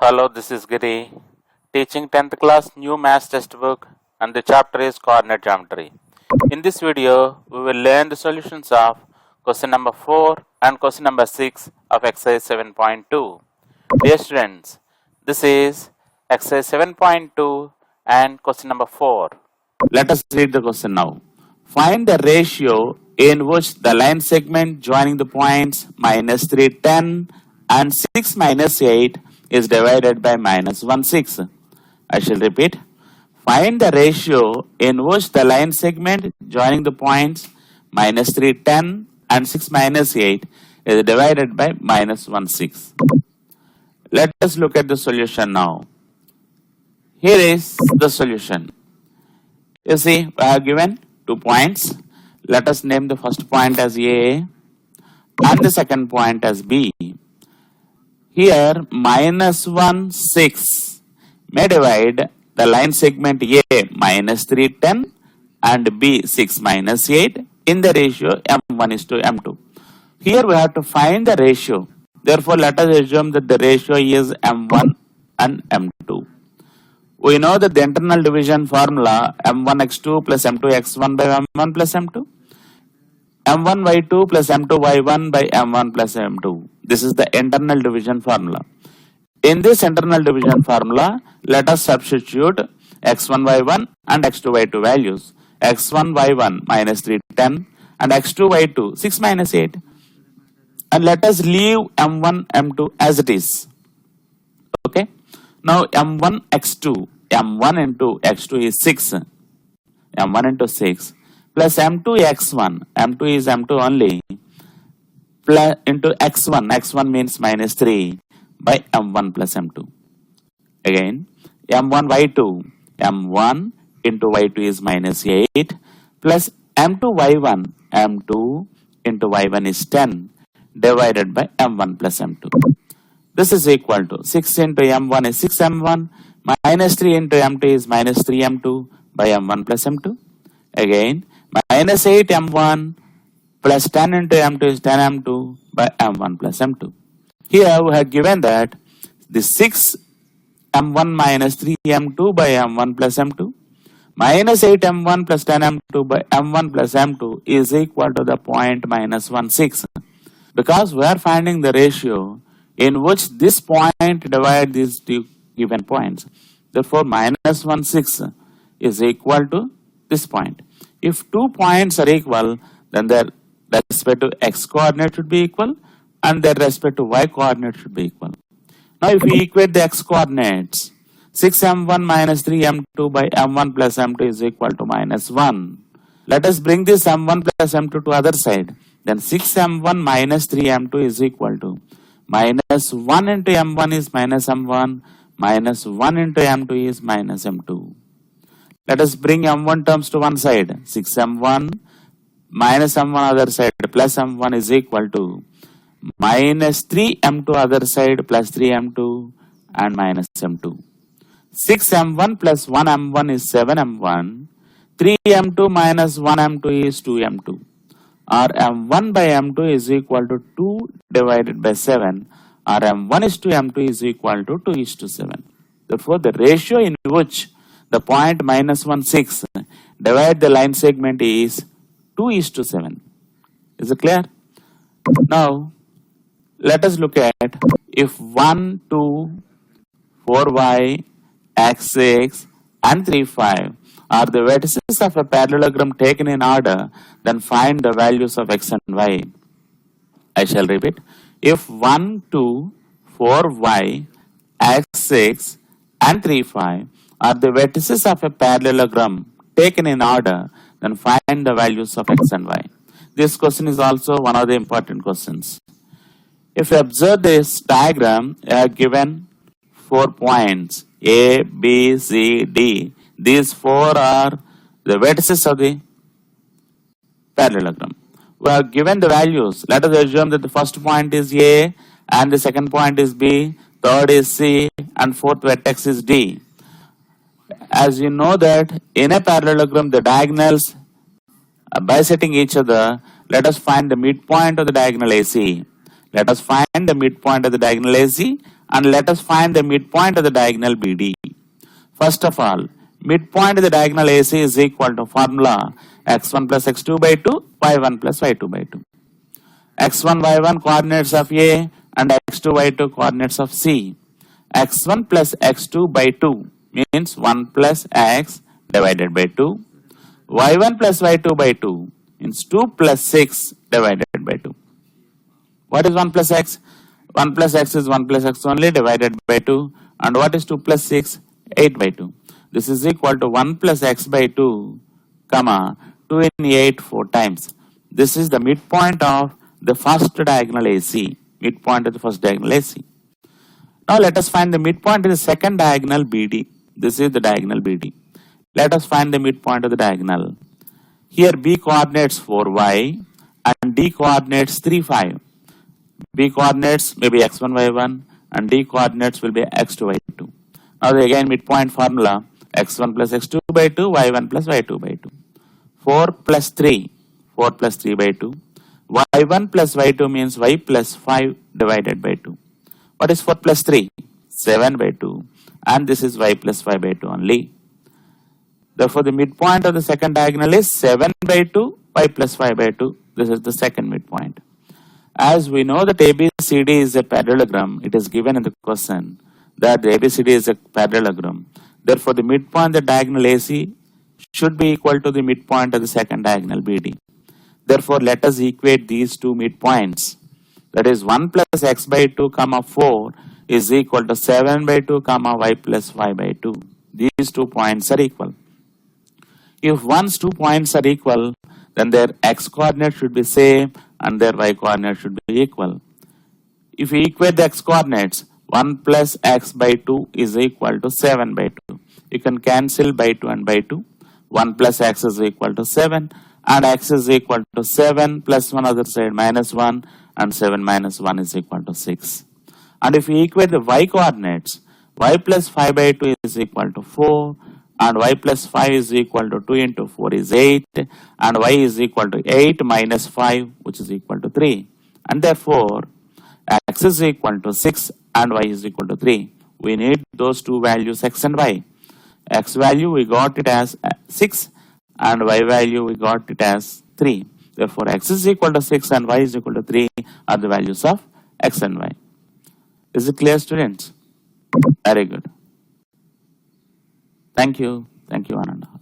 Hello, this is Giri, teaching 10th class new maths textbook, and the chapter is coordinate geometry. In this video, we will learn the solutions of question number 4 and question number 6 of exercise 7.2. Dear students, this is exercise 7.2 and question number 4. Let us read the question now. Find the ratio in which the line segment joining the points minus 3, 10 and 6 minus 8 is divided by minus 1, 6. I shall repeat. Find the ratio in which the line segment joining the points minus 3, 10 and 6 minus 8 is divided by minus 1, 6. Let us look at the solution now. Here is the solution. You see, we have given 2 points. Let us name the first point as A and the second point as B. Here, minus 1, 6 may divide the line segment A minus 3, 10 and B 6 minus 8 in the ratio M1 is to M2. Here we have to find the ratio. Therefore, let us assume that the ratio is M1 and M2. We know that the internal division formula M1x2 plus M2x1 by M1 plus M2. M1y2 plus M2y1 by M1 plus M2. This is the internal division formula. In this internal division formula, let us substitute x1y1 and x2y2 values. x1y1 minus 3, 10 and x2y2 6 minus 8. And let us leave M1, M2 as it is. Okay. Now M1 x2, M1 into x2 is 6. M1 into 6 plus M2 x1, M2 is M2 only, plus into x1, x1 means minus 3 by M1 plus M2. Again, M1 y2, M1 into y2 is minus 8 plus M2 y1, M2 into y1 is 10 divided by M1 plus M2. This is equal to 6 into M1 is 6M1 minus 3 into M2 is minus 3M2 by M1 plus M2. Again, minus 8M1 plus 10 into M2 is 10M2 by M1 plus M2. Here we have given that the 6M1 minus 3M2 by M1 plus M2 minus 8M1 plus 10M2 by M1 plus M2 is equal to the point minus 1, 6. Because we are finding the ratio in which this point divides these two given points. Therefore, minus 1, 6 is equal to this point. If 2 points are equal, then their respect to x coordinate should be equal and their respect to y coordinate should be equal. Now, if we equate the x coordinates, 6m1 minus 3m2 by m1 plus m2 is equal to minus 1. Let us bring this m1 plus m2 to other side. Then 6m1 minus 3m2 is equal to minus 1 into m1 is minus m1 minus 1 into m2 is minus m2. Let us bring m1 terms to one side. 6m1 minus m1 other side plus m1 is equal to minus 3m2 other side plus 3m2 and minus m2. 6m1 plus 1m1 is 7m1. 3m2 minus 1m2 is 2m2. Or m1 by m2 is equal to 2 divided by 7. Or m1 is to m2 is equal to 2 is to 7. Therefore, the ratio in which the point minus 1, 6 divide the line segment is 2 is to 7. Is it clear? Now, let us look at if 1, 2, 4y, x6 and 3, 5 are the vertices of a parallelogram taken in order, then find the values of x and y. I shall repeat. If 1, 2, 4y, x6 and 3, 5 are the vertices of a parallelogram taken in order, then find the values of x and y. This question is also one of the important questions. If you observe this diagram, I have given 4 points A, B, C, D. These 4 are the vertices of the parallelogram. We have given the values. Let us assume that the first point is A and the second point is B, third is C and fourth vertex is D. As you know that in a parallelogram the diagonals bisecting each other, let us find the midpoint of the diagonal AC. Let us find the midpoint of the diagonal AC and let us find the midpoint of the diagonal BD. First of all, midpoint of the diagonal AC is equal to formula x1 plus x2 by 2, y1 plus y2 by 2. x1, y1 coordinates of A and x2, y2 coordinates of C. x1 plus x2 by 2 means 1 plus x divided by 2. y1 plus y2 by 2 means 2 plus 6 divided by 2. What is 1 plus x? 1 plus x is 1 plus x only divided by 2. And what is 2 plus 6? 8 by 2. This is equal to 1 plus x by 2, comma, 2 in 8 4 times. This is the midpoint of the first diagonal AC. Midpoint of the first diagonal AC. Now let us find the midpoint of the second diagonal BD. This is the diagonal BD. Let us find the midpoint of the diagonal. Here B coordinates 4y and D coordinates 3, 5. B coordinates may be x1, y1 and D coordinates will be x2, y2. Now again midpoint formula x1 plus x2 by 2, y1 plus y2 by 2. 4 plus 3, 4 plus 3 by 2. y1 plus y2 means y plus 5 divided by 2. What is 4 plus 3? 7 by 2. And this is y plus 5 by 2 only. Therefore, the midpoint of the second diagonal is 7 by 2, y plus 5 by 2. This is the second midpoint. As we know that ABCD is a parallelogram, it is given in the question that the ABCD is a parallelogram. Therefore, the midpoint of the diagonal AC should be equal to the midpoint of the second diagonal BD. Therefore, let us equate these two midpoints. That is 1 plus x by 2 comma 4 is equal to 7 by 2 comma y plus 5 by 2. These 2 points are equal. If once 2 points are equal, then their x coordinate should be same and their y coordinate should be equal. If we equate the x coordinates, 1 plus x by 2 is equal to 7 by 2. You can cancel by 2 and by 2. 1 plus x is equal to 7 and x is equal to 7 plus 1 other side minus 1 and 7 minus 1 is equal to 6. And if we equate the y coordinates, y plus 5 by 2 is equal to 4 and y plus 5 is equal to 2 into 4 is 8 and y is equal to 8 minus 5 which is equal to 3. And therefore, x is equal to 6 and y is equal to 3. We need those two values x and y. X value we got it as 6 and y value we got it as 3. Therefore, x is equal to 6 and y is equal to 3 are the values of x and y. Is it clear, students? Very good. Thank you. Thank you, Ananda.